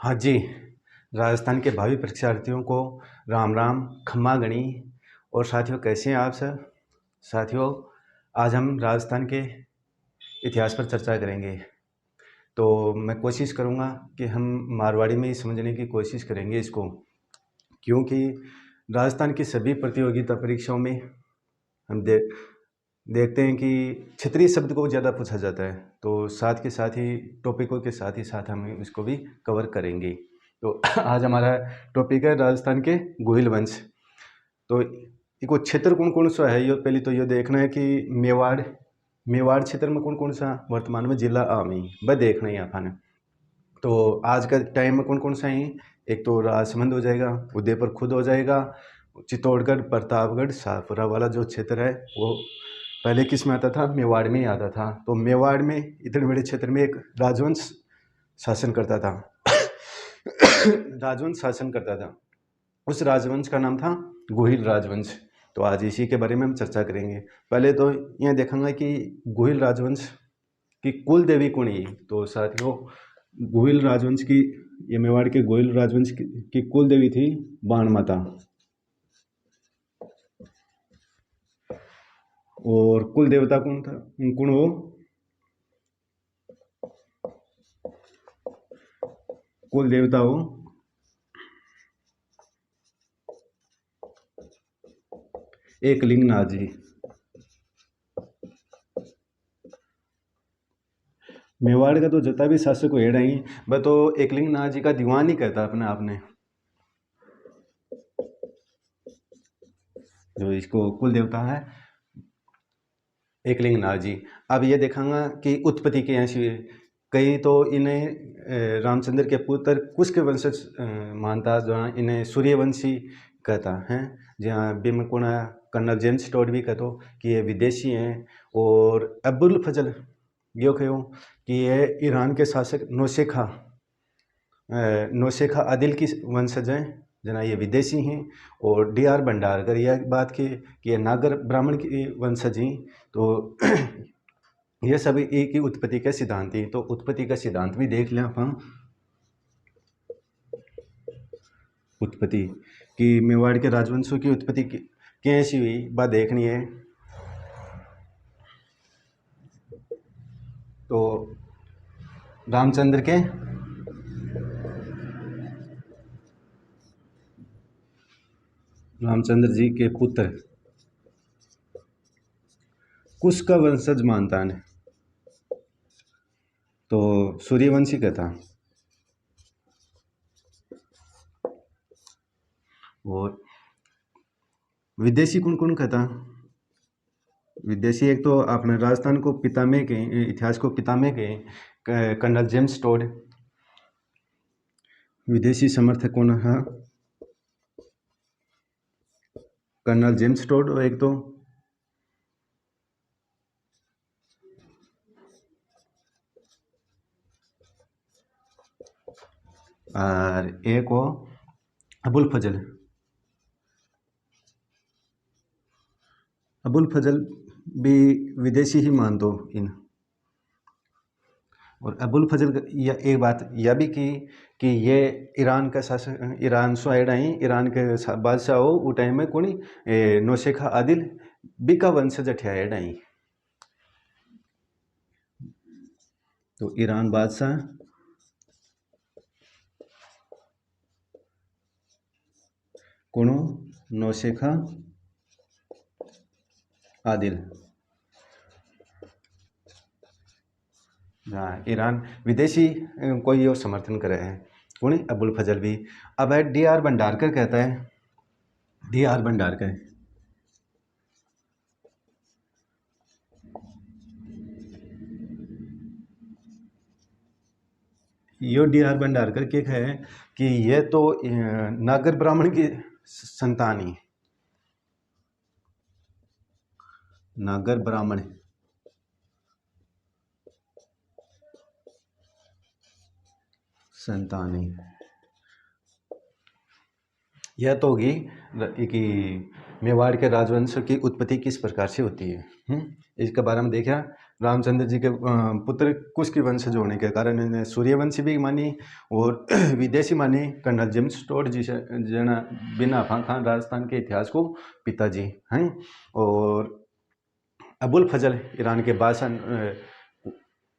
हाँ जी, राजस्थान के भावी परीक्षार्थियों को राम राम, खम्मा गणी। और साथियों, कैसे हैं आप सब? साथियों, आज हम राजस्थान के इतिहास पर चर्चा करेंगे। तो मैं कोशिश करूँगा कि हम मारवाड़ी में ही समझने की कोशिश करेंगे इसको, क्योंकि राजस्थान की सभी प्रतियोगिता परीक्षाओं में हम देखते हैं कि क्षेत्रीय शब्द को ज़्यादा पूछा जाता है। तो साथ के साथ ही टॉपिकों के साथ ही साथ हम इसको भी कवर करेंगे। तो आज हमारा टॉपिक है राजस्थान के गोहिल वंश। तो इको क्षेत्र कौन कौन सा है, ये पहले तो ये देखना है कि मेवाड़ क्षेत्र में कौन कौन सा वर्तमान में जिला आमी वह देखना है अपन। तो आज का टाइम में कौन कौन सा है? एक तो राजसमंद हो जाएगा, उदयपुर खुद हो जाएगा, चित्तौड़गढ़, प्रतापगढ़, शाहपुरा वाला जो क्षेत्र है वो पहले किस में आता था? मेवाड़ में ही आता था। तो मेवाड़ में इतने बड़े क्षेत्र में एक राजवंश शासन करता था। राजवंश शासन करता था। उस राजवंश का नाम था गोहिल राजवंश। तो आज इसी के बारे में हम चर्चा करेंगे। पहले तो यह देखेंगे कि गोहिल राजवंश की कुल देवी कौन है। तो साथियों, गोहिल राजवंश की, ये मेवाड़ के गोहिल राजवंश की कुल देवी थी बाण माता। और कुल देवता कौन था, कौन हो? कुल देवता हो एकलिंगनाथ जी। मेवाड़ का तो जितना भी शासक हेड है वह तो एकलिंगनाथ जी का दीवान ही कहता अपने आपने। जो इसको कुल देवता है एकलिंगनाथ जी। अब ये देखेंगे कि उत्पत्ति के ऐसी कई तो इन्हें रामचंद्र के पुत्र कुश के वंशज मानता, जहाँ इन्हें सूर्यवंशी कहता है। जहाँ भीमकुणा कर्नल जेम्स टॉड भी कहते कि ये विदेशी हैं। और अबुल फजल यो कहो कि ये ईरान के शासक नौशेखा आदिल की वंशज हैं, जना ये विदेशी हैं। और डी.आर. भंडारकर यह बात की कि ये नागर ब्राह्मण की वंशज हैं। तो ये सभी एक ही उत्पत्ति के सिद्धांत हैं। तो उत्पत्ति का सिद्धांत भी देख लें अपन। उत्पत्ति कि मेवाड़ के राजवंशों की उत्पत्ति कैसी हुई बात देखनी है। तो रामचंद्र जी के पुत्र कुश का वंशज मानता है, तो सूर्यवंशी का था। और विदेशी कौन कौन का था? विदेशी एक तो अपने राजस्थान को पितामह के, इतिहास को पितामह के कर्नल जेम्स टॉड विदेशी समर्थक कौन है? Colonel James Tod. और एक तो और एक हो अबुल फजल भी विदेशी ही मान दो इन। और अबुल फजल या एक बात यह भी कि ये ईरान का शासक, ईरान साइड आई, ईरान के बादशाह हो उस टाइम में कौन नौशेखा आदिल बिका वंशज अठियाड आई। तो ईरान बादशाह कौन? नौशेखा आदिल। हाँ, ईरान विदेशी कोई और समर्थन करे हैं कौन? अबुल फजल भी। अब है डी.आर. भंडारकर कहता है, डी.आर. भंडारकर यो डी.आर. भंडारकर के है कि ये तो नागर ब्राह्मण की संतान ही, नागर ब्राह्मण संतान ही। यह तो होगी कि मेवाड़ के राजवंश की उत्पत्ति किस प्रकार से होती है। इसके बारे में देखा रामचंद्र जी के पुत्र कुश की वंशज होने के कारण इन्हें सूर्यवंशी भी मानी और विदेशी मानी। कर्नल जेम्स टोड जी से जना बिना खान राजस्थान के इतिहास को पिताजी हैं। और अबुल फजल ईरान के बादशाह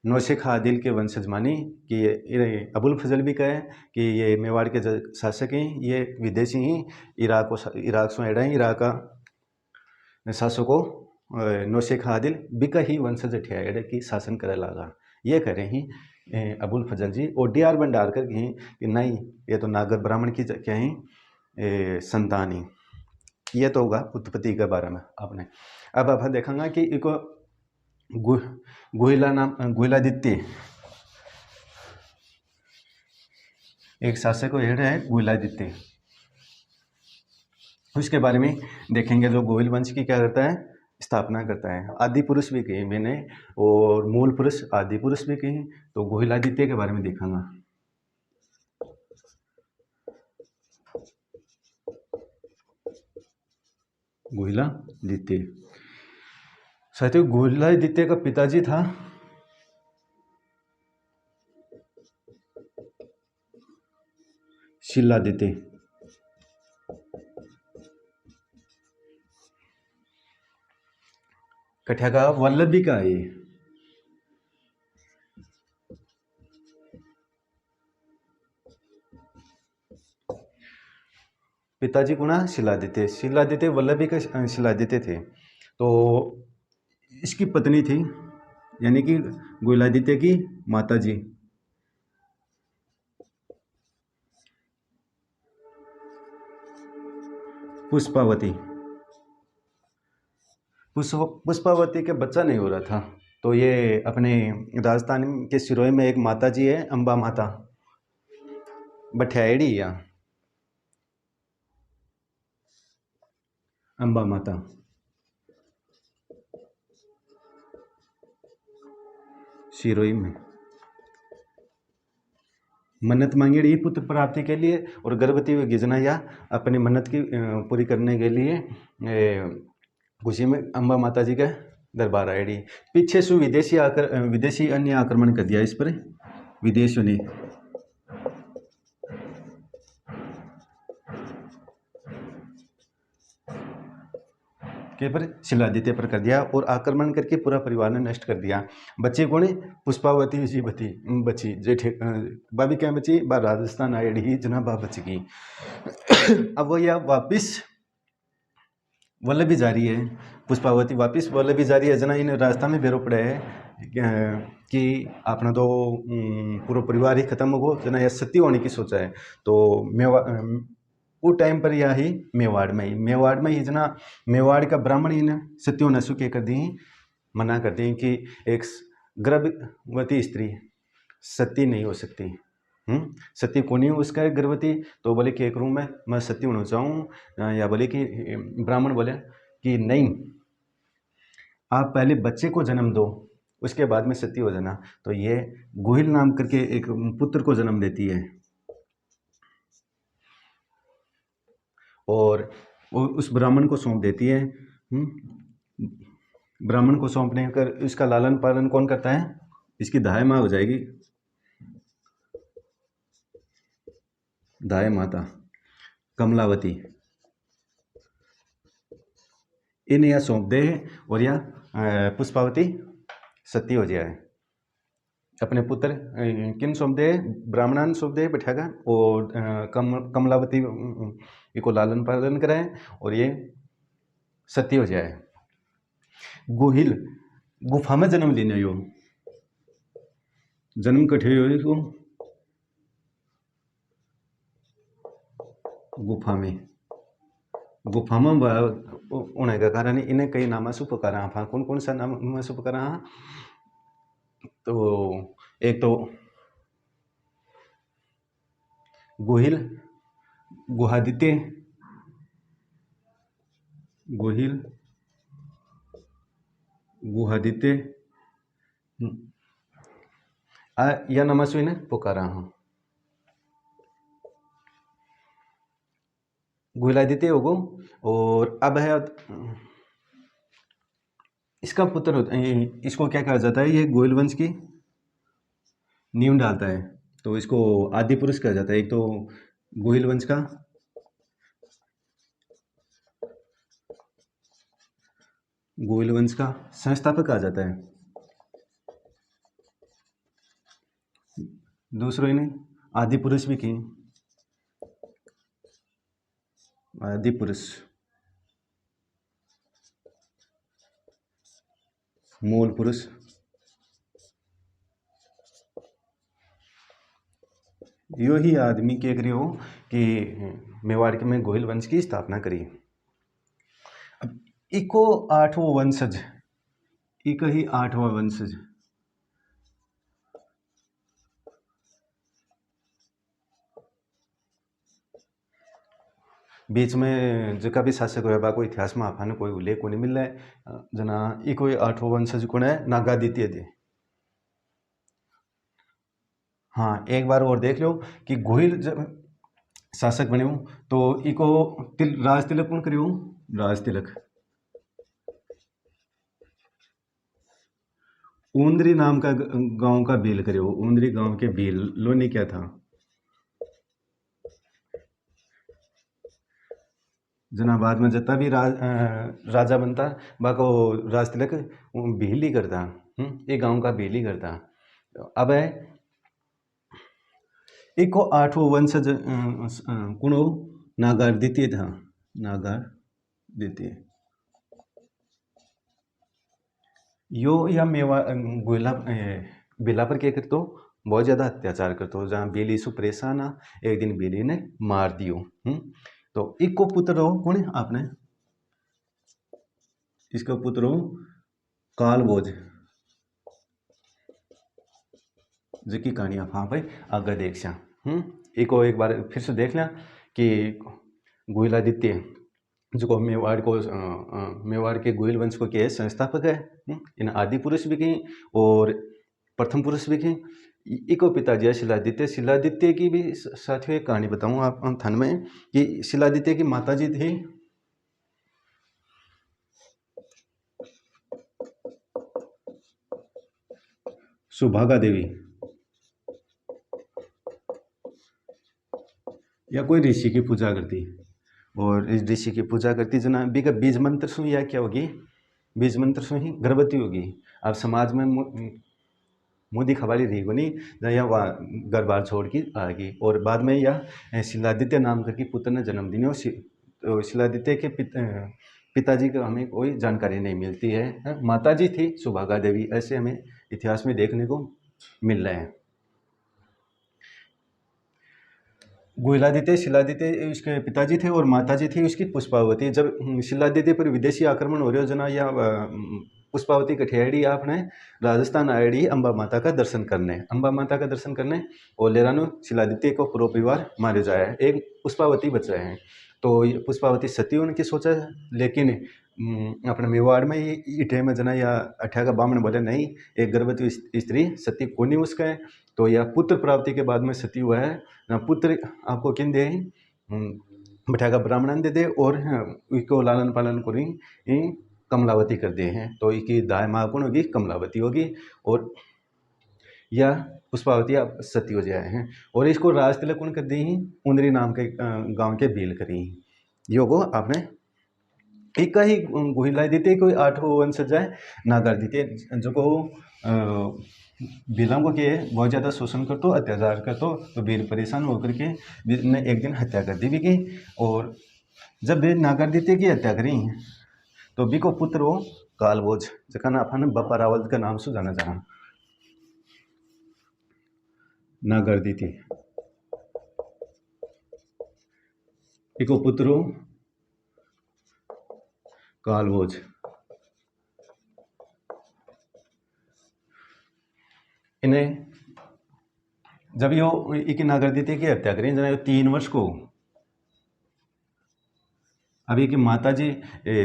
नौशेखा आदिल के वंशज मानी कि ये अबुल फजल भी कहे कि ये मेवाड़ के शासक हैं, ये विदेशी ही इराक से एड़ा हैं। इराक का शासकों नौशेखा आदिल बिका ही वंशज ठिया एड़े की शासन करे लागा, ये करे ही अबुल फजल जी। और डी आर भंडारकर की कि नहीं, ये तो नागर ब्राह्मण की क्या ही संतान ही। ये तो होगा उत्पत्ति के बारे में आपने। अब आप देखेंगे कि एक गुहिलादित्य एक शासक हेड है गुहिलादित्य, उसके बारे में देखेंगे। जो गोहिल वंश की क्या करता है, स्थापना करता है। आदि पुरुष भी कहे मैंने और मूल पुरुष आदि पुरुष भी कहे, तो गुहिलादित्य के बारे में देखेंगे। गुहिलादित्य साथियों, गुहिलादित्य का पिताजी था शिलादित्य। कठिया का वल्लभी का है। पिताजी को ना शिलादित्य, शिलादित्य वल्लभी का शिलादित्य थे। तो इसकी पत्नी थी यानी कि गुहिलादित्य की माता जी पुष्पावती। पुष्पावती के बच्चा नहीं हो रहा था, तो ये अपने राजस्थान के सिरोही में एक माता जी है, अंबा माता बठियाड़ी या अंबा माता। सिरोही में मन्नत मांगेड़ी पुत्र प्राप्ति के लिए और गर्भवती हुई गिजना या अपनी मन्नत की पूरी करने के लिए खुशी में अंबा माता जी का दरबार आएगी। पीछे से विदेशी अन्य आक्रमण कर दिया इस पर, विदेशियों ने। के पर शिलादित्य पर कर दिया और आक्रमण करके पूरा परिवार ने नष्ट कर दिया। बच्चे कौन है, पुष्पावती जी बची जेठे बाबी क्या बची, बा राजस्थान आएगी जना बा बच गई। अब वो यह वापिस वल्लभी जारी है, पुष्पावती वापिस वल्लभी जारी है जना इन राजस्थान में बेरो पड़े है कि अपना तो पूरा परिवार ही खत्म हो जना यह सती होने की सोचा है। तो वो टाइम पर यह ही मेवाड़ में ही जना मेवाड़ का ब्राह्मण इन सत्यो नसु के कर दी, मना कर दी कि एक गर्भवती स्त्री सती नहीं हो सकती। सती को नहीं उसका है गर्भवती, तो बोले कि एक रूम में मैं सती होना चाहूँ, या बोले कि ब्राह्मण बोले कि नहीं, आप पहले बच्चे को जन्म दो उसके बाद में सती हो जाना। तो ये गोहिल नाम करके एक पुत्र को जन्म देती है और वो उस ब्राह्मण को सौंप देती है। ब्राह्मण को सौंपने कर इसका लालन पालन कौन करता है, इसकी दाई माँ हो जाएगी, दाई माता कमलावती। इन यह सौंप दे और यह पुष्पावती सती हो जाए। अपने पुत्र किन सौंप दे, ब्राह्मणान सौंप दे बैठागा और कमलावती को लालन पालन कराए और ये सती हो जाए। गोहिल गुफा में जन्म लेने यो, जन्म कठे हो इसको गुफा में होने का कारण इन्हें कई नामा से पुकारा। हाँ, कौन कौन सा नाम से पुकारा? तो एक तो गोहिल गुहादित्य, गोहिल गुहादित्य या नामा से इन्हें पुकारा। हाँ, गोहिलादित्य होगो। और अब है इसका पुत्र इसको क्या कहा जाता है, ये गोयल वंश की नींव डालता है, तो इसको आदि पुरुष कहा जाता है। एक तो गोयल वंश का संस्थापक कहा जाता है। दूसरों इन्हें आदि पुरुष भी की, आदि पुरुष, मूल पुरुष, यो ही आदमी के करी हो कि मेवाड़ के में गोयल वंश की स्थापना करी। अब इको आठवां वंशज, इको ही आठवां वंशज, बीच में जो भी शासक हुआ बा को इतिहास में आपने कोई उल्लेख को नहीं मिल रहा है। जना इको आठवां वंशज कौन है, नागादित्य थे। हाँ, एक बार और देख लो कि गोहिल जब शासक बने हो तो इको राज तिलक कौन करियो, राज तिलक ऊंदरी नाम का गांव का बील करियो। ऊंदरी गांव के बील लोनी क्या था, जनाबाद में जता भी राजा बनता बाको राज तिलक भील ही करता, एक गांव का भील ही करता। अब है एक आठवां वंशज कुणो नागार द्वितीय था, नागार द्वितीय। यो या मेवा गोइला बेला पर क्या करतो, बहुत ज़्यादा अत्याचार करतो। जहाँ बेली सु परेशान आ, एक दिन बेली ने मार दियो। तो इको पुत्र हो कौन आपने, इसका पुत्र हो कालभोज, जिसकी कहानी आप हाँ भाई आगे देख सा। इको एक बार फिर से देख लें कि गोइलादित्य जो मेवाड़ के गोयल वंश को क्या है, संस्थापक है। इन आदि पुरुष भी कहीं और प्रथम पुरुष भी कहीं। इको पिताजी है शिलादित्य। शिलादित्य की भी साथियों एक कहानी बताऊं आप थन में कि शिलादित्य की माता जी थी सुभागा देवी, या कोई ऋषि की पूजा करती, और इस ऋषि की पूजा करती जना बिका बीज मंत्र सु या क्या होगी, बीज मंत्र से ही गर्भवती होगी। अब समाज में मोदी खबारी रही बनी या वह घर बार छोड़ के आ गई, और बाद में यह शिलादित्य नाम करके पुत्र ने जन्म दिया। तो शिलादित्य के पिताजी का हमें कोई जानकारी नहीं मिलती है। माता जी थी सुभागा देवी, ऐसे हमें इतिहास में देखने को मिल रहा है। गोइलादित्य शिलादित्य उसके पिताजी थे और माताजी थी उसकी पुष्पावती। जब शिलादित्य पर विदेशी आक्रमण हो रहे हो जना, या पुष्पावती कठियाड़ी आपने राजस्थान आईडी अम्बा माता का दर्शन करने, और लेरानो शिलादित्य को पूरा परिवार मारे जाए, एक पुष्पावती बच रहे हैं। तो ये पुष्पावती सती उनकी सोचा, लेकिन अपने मेवाड़ में इटे में जना या अठा का बामण बोले नहीं, एक गर्भवती स्त्री सती को नहीं उसका है। तो यह पुत्र प्राप्ति के बाद में सती हुआ है ना, पुत्र आपको किन दे बैठा का ब्राह्मण दे दे, और इसको लालन पालन करी कमलावती कर दे हैं। तो इसकी दाय माँ कौन होगी, कमलावती होगी, और या पुष्पावती आप सती हो जाए हैं। और इसको राज तिलक कौन कर दी, उंदरी नाम के गांव के बील करी। योगो आपने एक ही गोहिला देते कोई 8 वंश जाए नागर देते, जो को बिलों को के बहुत ज़्यादा शोषण कर तो अत्याचार कर तो वीर परेशान होकर के वीर ने एक दिन हत्या कर दी भी की। और जब वीर नागरदित्य की हत्या करी तो बी को पुत्र हो कालभोज, जका ना अपन बप्पा रावल का नाम से जाना चाह नागरदित्य, इको पुत्र हो कालभोज। इन्हें जब यो एक नागरदित्य की हत्या करी जना 3 वर्ष को, अभी की माता जी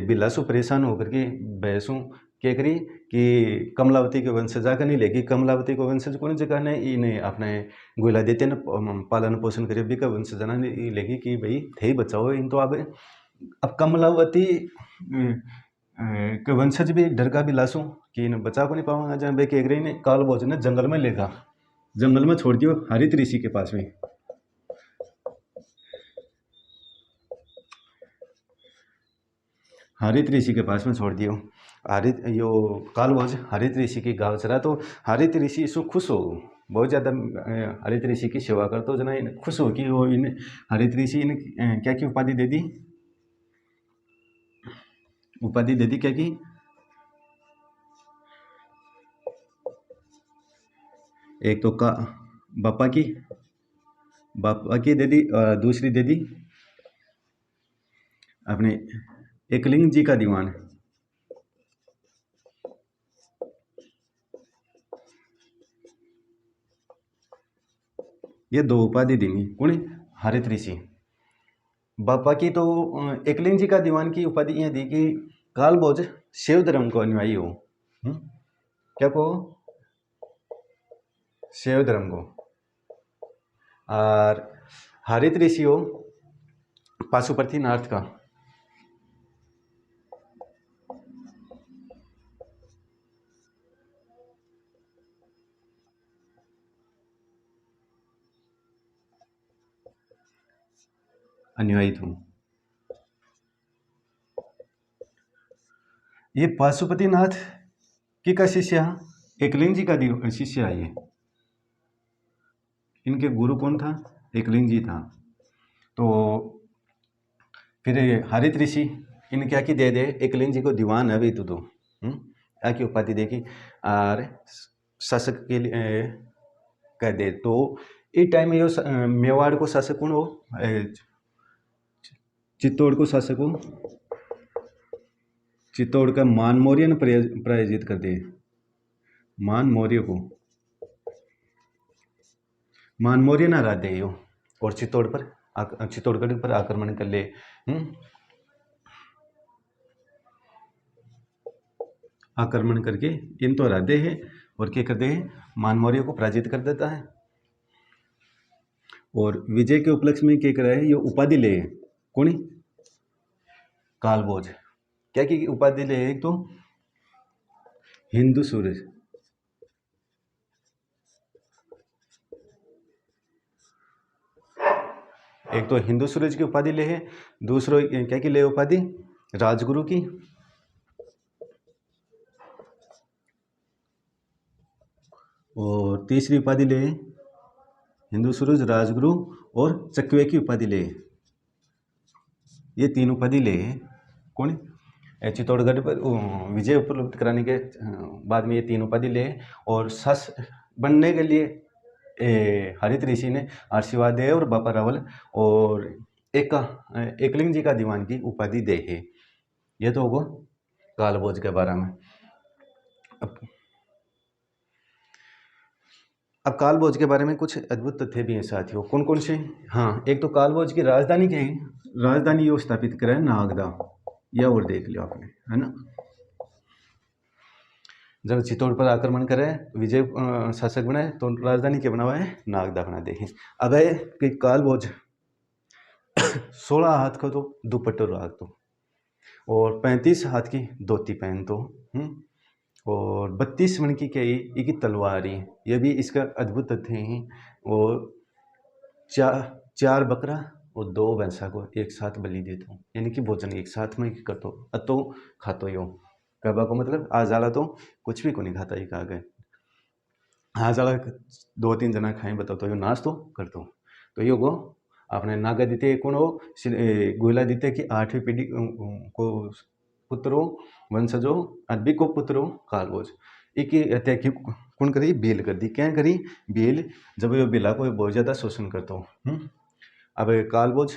बिलासु परेशान होकर के भैंसों क्या करी कि कमलावती के वंशज जाकर नहीं लेगी। कमलावती को वंशज कौन जगह ने इन्हें अपने गोइलादित्य ने पालन पोषण करे भी का वंशज जना लेगी कि भाई थे ही बचाओ इन। तो अब कमलावती के वंशज भी डर का भी लासू कि इन्हें बचा को नहीं पाऊंगा, जहाँ बे केगरे ने काल भोज ने जंगल में लेगा, जंगल में छोड़ दियो हरित ऋषि के पास में। हरित ऋषि के पास में छोड़ दियो। हरित यो काल भोज हरित ऋषि की गाँव चला, तो हरित ऋषि इसको खुश हो, बहुत ज़्यादा हरित ऋषि की सेवा करते हो जना, इन्हें खुश हो कि वो इन्हें हरित ऋषि इन्हें क्या की उपाधि दे दी, उपाधि दे दी क्या की, एक तो का बापा की दे दी, और दूसरी दे दी अपने एकलिंग जी का दीवान। ये दो उपाधि दी कौन, हरित ऋषि। बापा की तो एकलिंग जी का दीवान की उपाधि यह दी कि काल भोज शिव धर्म को अनुयायी हो। क्या को, शिव धर्म को। और हरित ऋषि हो पाशुपतिनाथ का। अनुयायी थू। ये पाशुपतिनाथ की का शिष्य, एकलिंग जी का शिष्य है ये। इनके गुरु कौन था, एकलिंग जी था। तो फिर हरित ऋषि इन क्या की दे दे, एकलिंग जी को दीवान अभी तो क्या की उपाधि देगी और शासक के लिए कह दे। तो इस टाइम में यो मेवाड़ को शासक कौन हो, चित्तौड़ को शासक हो, चित्तौड़ का मान मौर्य ने पराजित कर दिए। मान मौर्य को, मान मौर्य ने हरा दे यो, और चित्तौड़गढ़ पर आक्रमण कर ले। आक्रमण करके इन तो हरा दे है, और क्या कर दे, मान मौर्य को पराजित कर देता है। और विजय के उपलक्ष्य में क्या करा है, ये उपाधि ले कौन, कालभोज। क्या की उपाधि ले, एक तो हिंदू सूरज, एक तो हिंदू सूरज की उपाधि ले है, दूसरो क्या की ले उपाधि, राजगुरु की, और तीसरी उपाधि ले हिंदू सूरज, राजगुरु और चकवे की उपाधि ले। ये तीन उपाधि ले कौन, चित्तौड़गढ़ पर विजय उपलब्ध कराने के बाद में ये तीन उपाधि ले। और सस बनने के लिए हरित ऋषि ने आशीर्वाद दे और बापा रावल और एकलिंग जी का दीवान की उपाधि दे है। ये तो होगा कालभोज के बारे में। अब कालभोज के बारे में कुछ अद्भुत तथ्य भी हैं साथियों। कौन कौन से, हाँ, एक तो कालभोज की राजधानी क्या है, राजधानी यो स्थापित करा है नागदा, या और देख लिया आपने, है ना। जब चित्तौड़ पर आक्रमण करे, विजय शासक बनाए, तो राजधानी क्या बना हुआ है, नागदा बना दे। अब है कि कालभोज 16 हाथ का तो दुपट्टो राख दो, और 35 हाथ की धोती पहन दो, और 32 मन की क्या ये तलवार है। ये भी इसका अद्भुत तथ्य है। और चार बकरा और 2 भैंसा को एक साथ बलि देता हूँ, यानी कि भोजन एक साथ में करते हो, अतो खातो यो कबा को मतलब आज जाला तो कुछ भी को नहीं खाता, ये कहा गए आज जाला 2-3 जना खाए बताओ तो यो नाश तो कर दो। तो यो गो आपने नागा दीते कौन हो, गोला दीते कि 8वीं पीढ़ी को पुत्रो वंशजो अद्भी को पुत्रो कालभोज। एक हत्या की कौन करी, बेल कर दी। क्या करी, बेल, जब ये बेला को बहुत ज़्यादा शोषण करता हो। अब कालभोज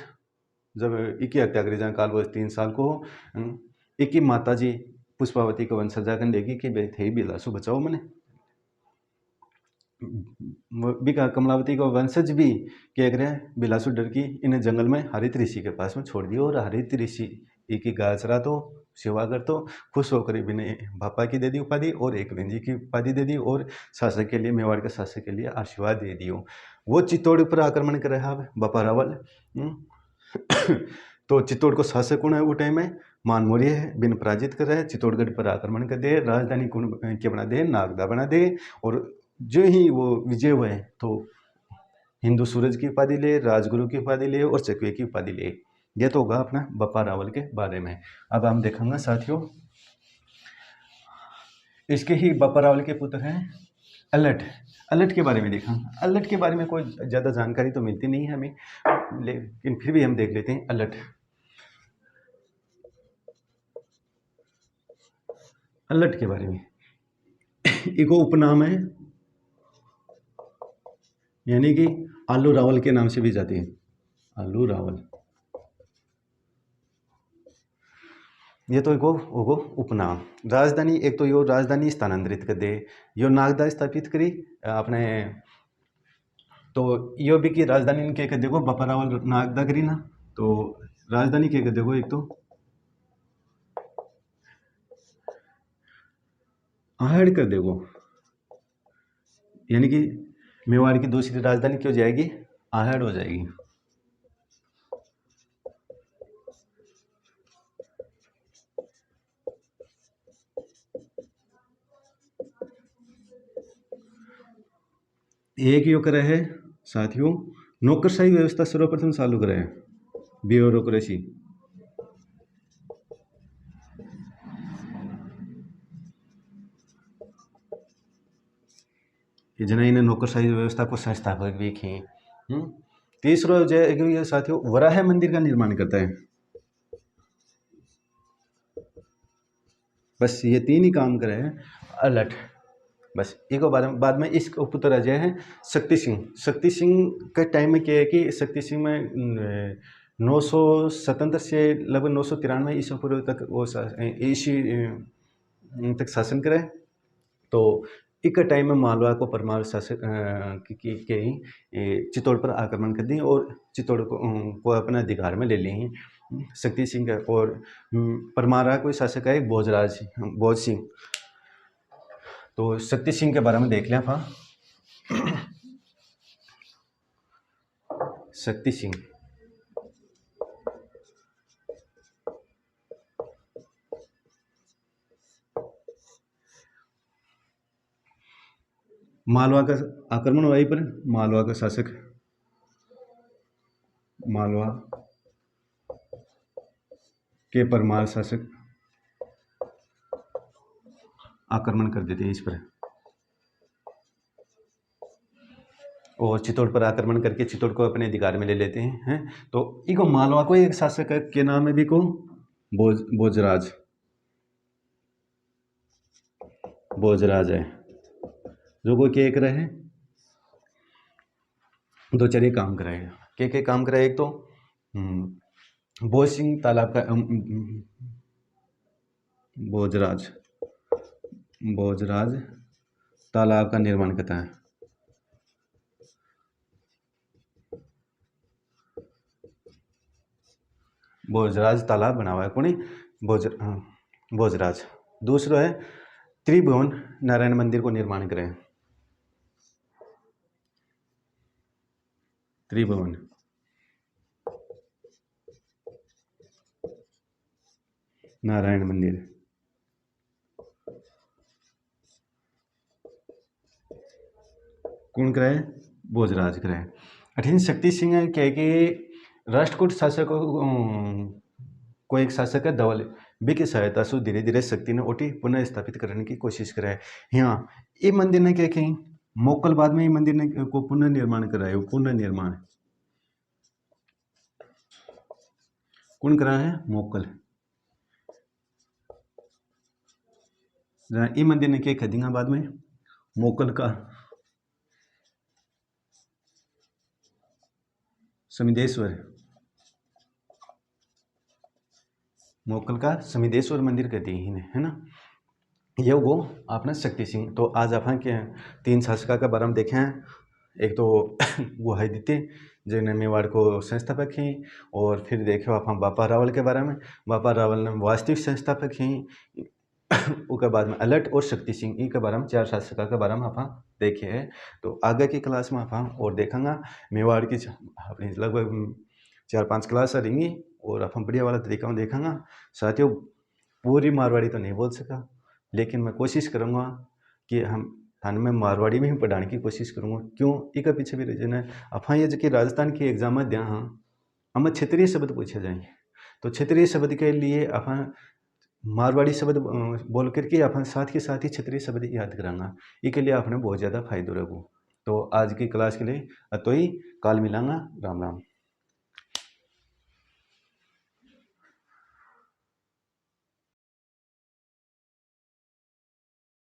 जब एक ही हत्या करी, जहाँ कालभोज 3 साल को हो, एक ही माता जी पुष्पावती को वंशज जाकर लेगी कि बे थे बेला सु बचाओ मैंने भी कमलावती को वंशज भी क्या करे, बिलासु डर की इन्हें जंगल में हरित ऋषि के पास में छोड़ दिया। और हरित ऋषि एक ही गाचरा तो सेवा कर तो खुश होकर इन्हें भापा की दे दी उपाधि, और एकलिंग जी की उपाधि दे दी, और शासक के लिए, मेवाड़ के शासक के लिए आशीर्वाद दे दियो। वो चित्तौड़ पर आक्रमण कर रहा है बापा रावल। तो चित्तौड़ को शासक कौन है वो टाइम में, मान मौर्य है बिन पराजित कर रहे, चित्तौड़गढ़ पर आक्रमण कर दे, राजधानी कौन क्या बना दे, नागदा बना दे। और जो ही वो विजय हुए तो हिंदू सूरज की उपाधि ले, राजगुरु की उपाधि ले और चकवे की उपाधि ले। ये तो होगा अपना बप्पा रावल के बारे में। अब हम देखेंगे साथियों, इसके ही बप्पा रावल के पुत्र हैं अल्लट। अल्लट के बारे में देखा, अल्लट के बारे में कोई ज़्यादा जानकारी तो मिलती नहीं है हमें, लेकिन फिर भी हम देख लेते हैं अल्लट। अल्लट के बारे में एक उपनाम है, यानी कि आलू रावल के नाम से भी जाती है, आलू रावल। ये तो एगो उपनाम। राजधानी एक तो यो राजधानी स्थानांतरित कर दे, यो नागदा स्थापित करी अपने, तो यो भी की राजधानी के कर देखो बप्पा रावल नागदा करी ना, तो राजधानी के कर देखो एक तो आहड़ कर देखो, यानी कि मेवाड़ की दूसरी राजधानी क्यों जाएगी, आहड़ हो जाएगी। एक यो करे है साथियों, नौकरशाही व्यवस्था सर्वप्रथम चालू करे है, ब्यूरोक्रेसी। जना इन्हें नौकरशाही व्यवस्था को संस्थापक भी थे। तीसरो जो साथियों वराह मंदिर का निर्माण करता है। बस ये तीन ही काम करे हैं अल्लट। बस एक बारे में बाद में इसका पुत्र अजय है शक्ति सिंह। शक्ति सिंह के टाइम में क्या है कि शक्ति सिंह में 977 से लगभग 993 ईसा पूर्व तक वो ईसी तक शासन करे। तो एक टाइम में मालवा को परमार शासक के ही चित्तौड़ पर आक्रमण कर दी और चित्तौड़ को अपने अधिकार में ले ली शक्ति सिंह का। और परमारा कोई शासक है भोज सिंह। तो शक्ति सिंह के बारे में देख लिया था। शक्ति सिंह मालवा का आक्रमण हुआ पर मालवा का शासक, मालवा के परमार शासक आक्रमण कर देते हैं इस पर और चित्तौड़ पर आक्रमण करके चित्तौड़ को अपने अधिकार में ले लेते हैं। तो इको मालवा को एक शासक है के नाम है भी को भोजराज। भोजराज है जो को क्या कर रहे हैं, दो चरिए काम कराएगा। क्या काम कराए, एक तो भोज सिंह तालाब का भोजराज तालाब का निर्माण करता है। भोजराज तालाब बना हुआ है कौन, भोजराज। दूसरा है त्रिभुवन नारायण मंदिर को निर्माण करें। त्रिभुवन नारायण मंदिर कौन कराए, भोजराज कराए। अठीन शक्ति सिंह क्या है कि राष्ट्रकूट शासक को एक शासक है धवल बी की सहायता से धीरे धीरे शक्ति ने ओटी पुनः स्थापित करने की कोशिश कराए। यहाँ ये मंदिर ने क्या कहीं मोकल बाद में ये मंदिर ने को पुनः निर्माण कराया। पुनः निर्माण कौन कराया है, मोकल। ये मंदिर ने क्या खरीदेंगे बाद में, मोकल का समिदेश्वर, मोकल का समिदेश्वर मंदिर कहते हैं, है ना। ये वो अपना शक्ति सिंह। तो आज अपन के तीन शासका का बारे में देखे हैं। एक तो गुहादित्य जिन्हें मेवाड़ को संस्थापक हैं, और फिर देखो आप हम बप्पा रावल के बारे में। बप्पा रावल ने वास्तविक संस्थापक हैं। उसके बाद में अल्लट और शक्ति सिंह इनके बारे में चार शासका के बारे में आप देखे हैं। तो आगे की क्लास में आप और देखेंगे मेवाड़ की अपनी लगभग 4-5 क्लास रहेंगी और अपन बढ़िया वाला तरीका में देखेंगे। साथियों, पूरी मारवाड़ी तो नहीं बोल सका, लेकिन मैं कोशिश करूँगा कि हम थाने में मारवाड़ी में ही पढ़ाने की कोशिश करूँगा। क्यों, इसका पीछे भी रीजन है। अपन ये जो कि राजस्थान की एग्जाम में दिया हाँ, हमें क्षेत्रीय शब्द पूछे जाएंगे, तो क्षेत्रीय शब्द के लिए अपन मारवाड़ी शब्द बोल करके अपन साथ के साथ ही क्षेत्रीय शब्द याद करांगा। इसके लिए अपने बहुत ज़्यादा फायदो रहेगो। तो आज की क्लास के लिए तो ही काल मिलांगा। राम राम।